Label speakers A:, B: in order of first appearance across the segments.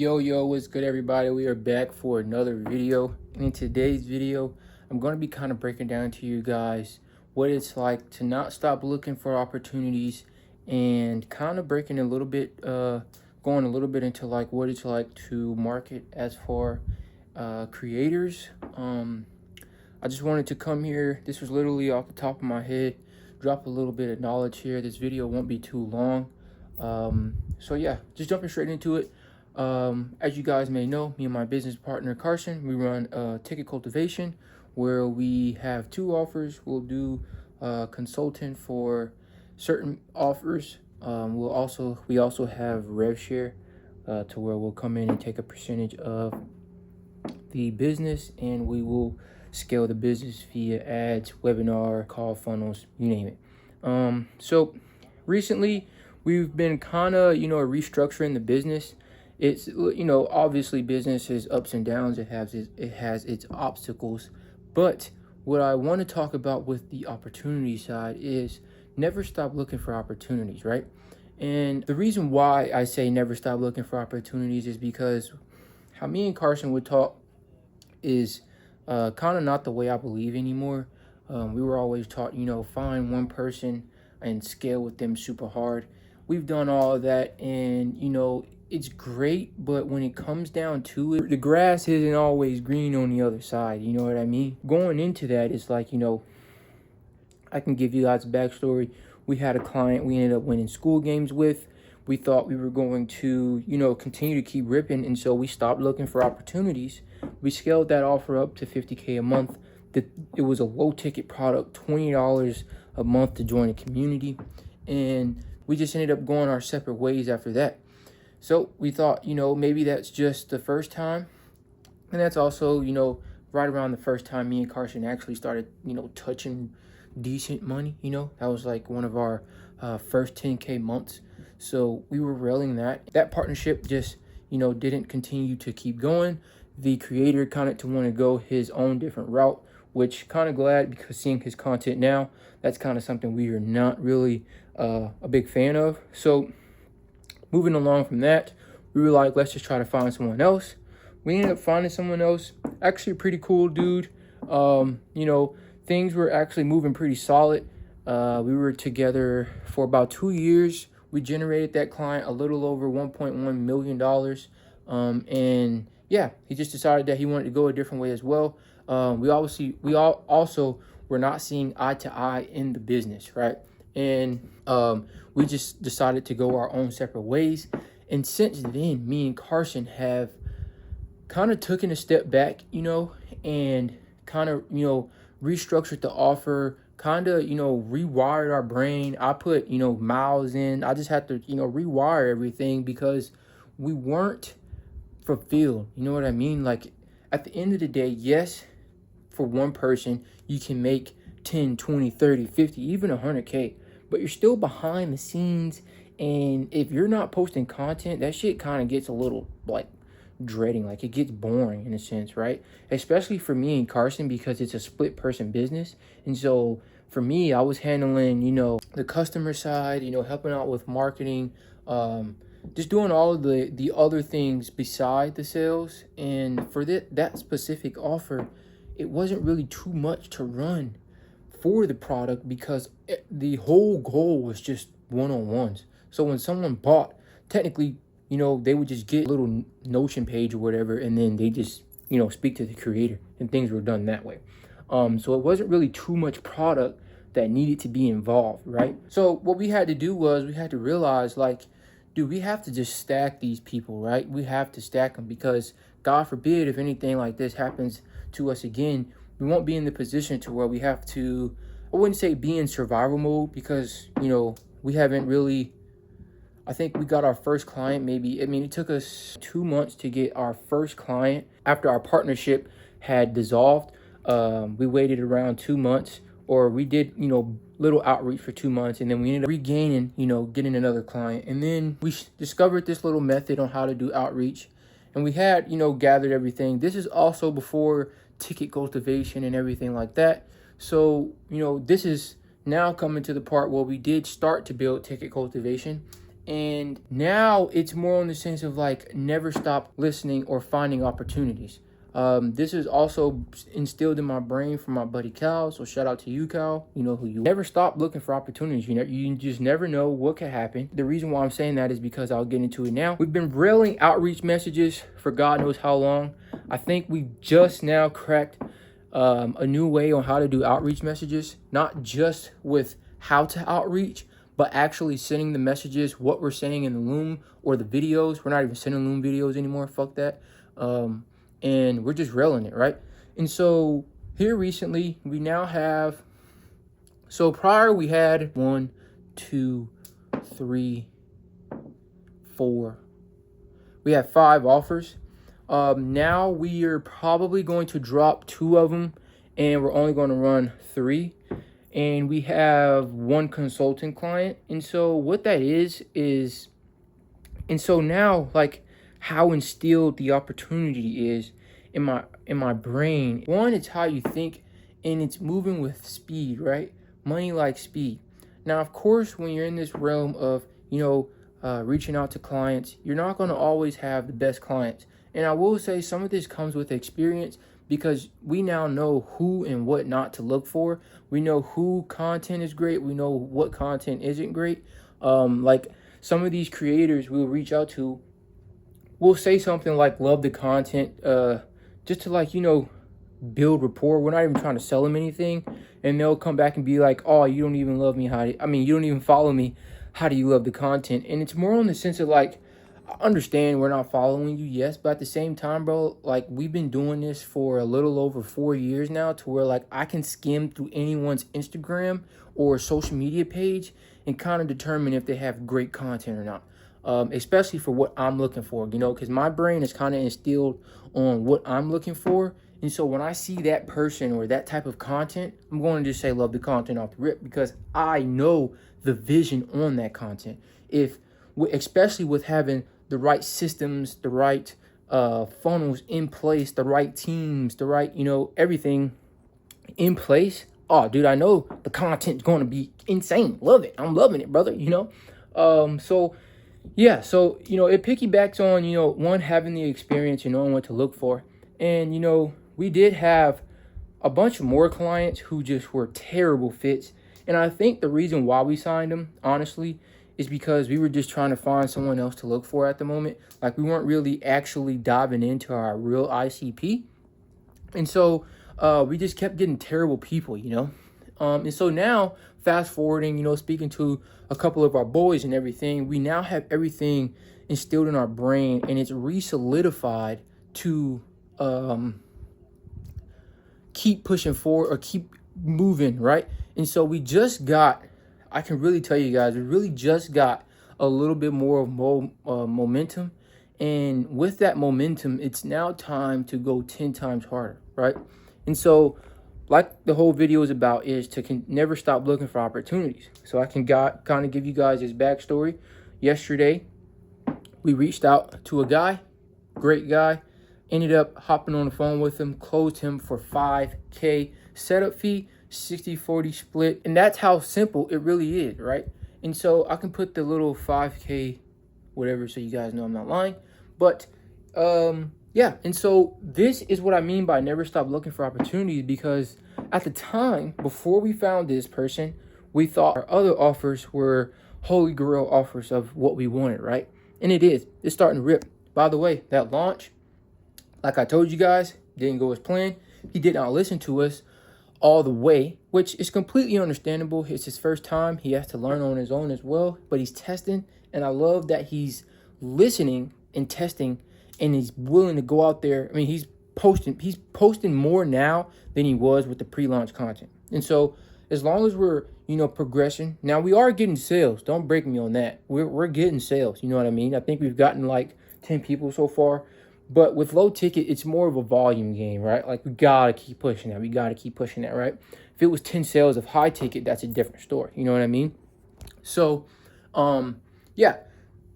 A: Yo, what's good, everybody? We are back for another video. And in today's video, I'm going to be kind of breaking down to you guys what it's like to not stop looking for opportunities, and kind of breaking a little bit, going a little bit into like what it's like to market as for creators. I just wanted to come here. This was literally off the top of my head, drop a little bit of knowledge here. This video won't be too long. So yeah, just jumping straight into it. As you guys may know, me and my business partner Carson, we run Ticket Cultivation, where we have two offers. We'll do consultant for certain offers. We also have rev share, to where we'll come in and take a percentage of the business, and we will scale the business via ads, webinar, call funnels, you name it. So recently we've been kind of restructuring the business. It's obviously business is ups and downs. It has its obstacles, but what I want to talk about with the opportunity side is never stop looking for opportunities, right? And the reason why I say never stop looking for opportunities is because how me and Carson would talk is kind of not the way I believe anymore. We were always taught, find one person and scale with them super hard. We've done all of that, and it's great, but when it comes down to it, the grass isn't always green on the other side. You know what I mean? Going into that, it's like, I can give you guys a backstory. We had a client we ended up winning Skool Games with. We thought we were going to, continue to keep ripping, and so we stopped looking for opportunities. We scaled that offer up to $50K a month. It was a low ticket product, $20 a month to join a community, and we just ended up going our separate ways after that. So we thought, maybe that's just the first time. And that's also, right around the first time me and Carson actually started, touching decent money. That was like one of our first 10K months. So we were railing that partnership just, didn't continue to keep going. The creator kind of to want to go his own different route, which kind of glad, because seeing his content now, that's kind of something we are not really a big fan of. So moving along from that, we were like, let's just try to find someone else. We ended up finding someone else, actually a pretty cool dude. Things were actually moving pretty solid. We were together for about 2 years. We generated that client a little over $1.1 million. And yeah, he just decided that he wanted to go a different way as well. We all also were not seeing eye to eye in the business, right? And we just decided to go our own separate ways. And since then, me and Carson have kind of taken a step back, and kind of, restructured the offer, kind of, rewired our brain. I put, miles in. I just had to, rewire everything because we weren't fulfilled. You know what I mean? Like, at the end of the day, yes, for one person, you can make 10, 20, 30, 50, even 100K, but you're still behind the scenes. And if you're not posting content, that shit kind of gets a little like dreading, like it gets boring in a sense, right? Especially for me and Carson, because it's a split person business. And so for me, I was handling, the customer side, helping out with marketing, just doing all of the other things beside the sales. And for that specific offer, it wasn't really too much to run for the product, because the whole goal was just one-on-ones. So when someone bought, technically, they would just get a little Notion page or whatever, and then they just, speak to the creator, and things were done that way. So it wasn't really too much product that needed to be involved, right? So what we had to do was we had to realize, like, dude, we have to just stack these people, right? We have to stack them, because God forbid if anything like this happens to us again, we won't be in the position to where we have to, I wouldn't say be in survival mode, because, we haven't really, I think we got our first client it took us 2 months to get our first client after our partnership had dissolved. We waited around 2 months, or we did, little outreach for 2 months, and then we ended up regaining, getting another client. And then we discovered this little method on how to do outreach, and we had, gathered everything. This is also before Ticket Cultivation and everything like that. So, this is now coming to the part where we did start to build Ticket Cultivation. And now it's more in the sense of like never stop listening or finding opportunities. This is also instilled in my brain from my buddy Cal. So shout out to you, Cal. You know who you are. Never stop looking for opportunities. You just never know what could happen. The reason why I'm saying that is because I'll get into it now. We've been railing outreach messages for God knows how long. I think we just now cracked a new way on how to do outreach messages, not just with how to outreach, but actually sending the messages, what we're saying in the Loom or the videos. We're not even sending Loom videos anymore. Fuck that. And we're just railing it, right? And so here recently, we now have, so prior we had 1, 2, 3, 4. We have 5 offers. Now we are probably going to drop 2 of them, and we're only going to run 3. And we have 1 consulting client. And so what that is, and so now, like, how instilled the opportunity is in my brain. One, it's how you think, and it's moving with speed, right? Money like speed. Now, of course, when you're in this realm of, reaching out to clients, you're not going to always have the best clients. And I will say some of this comes with experience, because we now know who and what not to look for. We know who content is great. We know what content isn't great. Like some of these creators we'll reach out to, we'll say something like, love the content, just to build rapport. We're not even trying to sell them anything. And they'll come back and be like, oh, you don't even love me. You don't even follow me. How do you love the content? And it's more in the sense of like, I understand we're not following you, yes, but at the same time, bro, like we've been doing this for a little over 4 years now, to where like I can skim through anyone's Instagram or social media page and kind of determine if they have great content or not. Especially for what I'm looking for, because my brain is kind of instilled on what I'm looking for. And so when I see that person or that type of content, I'm going to just say love the content off the rip, because I know the vision on that content. Especially with having the right systems, the right funnels in place, the right teams, the right, everything in place. Oh, dude, I know the content's going to be insane. Love it. I'm loving it, brother, So yeah, so, it piggybacks on, one, having the experience, knowing what to look for. And, we did have a bunch of more clients who just were terrible fits. And I think the reason why we signed them, honestly, is because we were just trying to find someone else to look for at the moment. Like, we weren't really actually diving into our real ICP. And so we just kept getting terrible people, And so now, fast forwarding, speaking to a couple of our boys and everything, we now have everything instilled in our brain, and it's re-solidified to keep pushing forward or keep moving, right? And so I can really tell you guys, we really just got a little bit more of momentum. And with that momentum, it's now time to go 10 times harder, right? And so, like the whole video is about, is to never stop looking for opportunities. So I can kind of give you guys his backstory. Yesterday, we reached out to a guy, great guy, ended up hopping on the phone with him, closed him for $5K setup fee, 60-40 split. And that's how simple it really is, right? And so I can put the little 5K whatever, so you guys know I'm not lying. But yeah, and so this is what I mean by never stop looking for opportunities, because at the time, before we found this person, we thought our other offers were holy grail offers of what we wanted, right? And it is. It's starting to rip. By the way, that launch, like I told you guys, didn't go as planned. He did not listen to us all the way, which is completely understandable. It's his first time. He has to learn on his own as well, but he's testing. And I love that he's listening and testing, and he's willing to go out there. I mean, he's posting more now than he was with the pre-launch content. And so as long as we're, progressing, now we are getting sales. Don't break me on that. We're getting sales. You know what I mean? I think we've gotten like 10 people so far. But with low ticket, it's more of a volume game, right? Like, we got to keep pushing that. We got to keep pushing that, right? If it was 10 sales of high ticket, that's a different story. You know what I mean? So, yeah.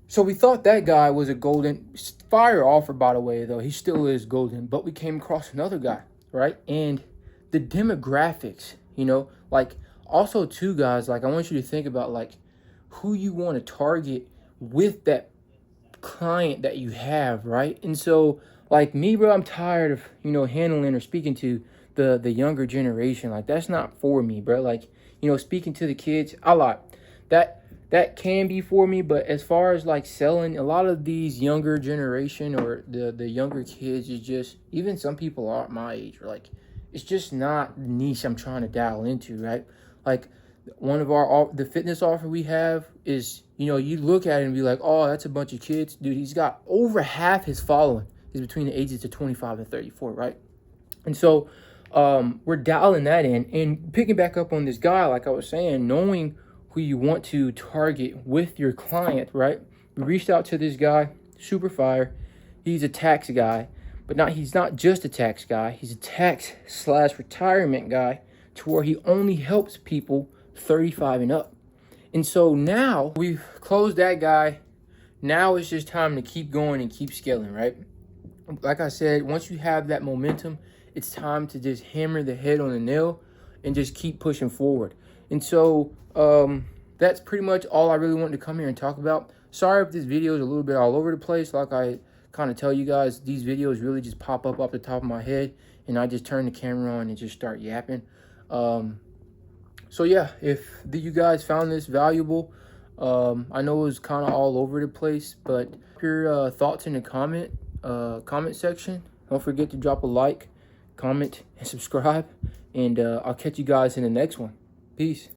A: So we thought that guy was a golden fire offer, by the way, though. He still is golden. But we came across another guy, right? And the demographics, like, also, too, guys, like, I want you to think about, like, who you want to target with that client that you have, right? And so, like me, bro, I'm tired of, you know, handling or speaking to the younger generation. Like, that's not for me, bro. Like, you know, speaking to the kids, I like that can be for me. But as far as like selling, a lot of these younger generation or the younger kids is just, even some people are my age, or like, it's just not the niche I'm trying to dial into, right? Like, one of the fitness offer we have is, you know, you look at it and be like, oh, that's a bunch of kids. Dude, he's got over half his following is between the ages of 25 and 34, right? And so we're dialing that in and picking back up on this guy, like I was saying, knowing who you want to target with your client, right? We reached out to this guy, super fire. He's a tax guy, but he's not just a tax guy. He's a tax/retirement guy, to where he only helps people 35 and up. And so now we've closed that guy. Now it's just time to keep going and keep scaling, right? Like I said, once you have that momentum, it's time to just hammer the head on the nail and just keep pushing forward. And so that's pretty much all I really wanted to come here and talk about. Sorry if this video is a little bit all over the place. Like I kind of tell you guys, these videos really just pop up off the top of my head, and I just turn the camera on and just start yapping. So yeah, if you guys found this valuable, I know it was kind of all over the place, but your thoughts in the comment section. Don't forget to drop a like, comment, and subscribe, and I'll catch you guys in the next one. Peace.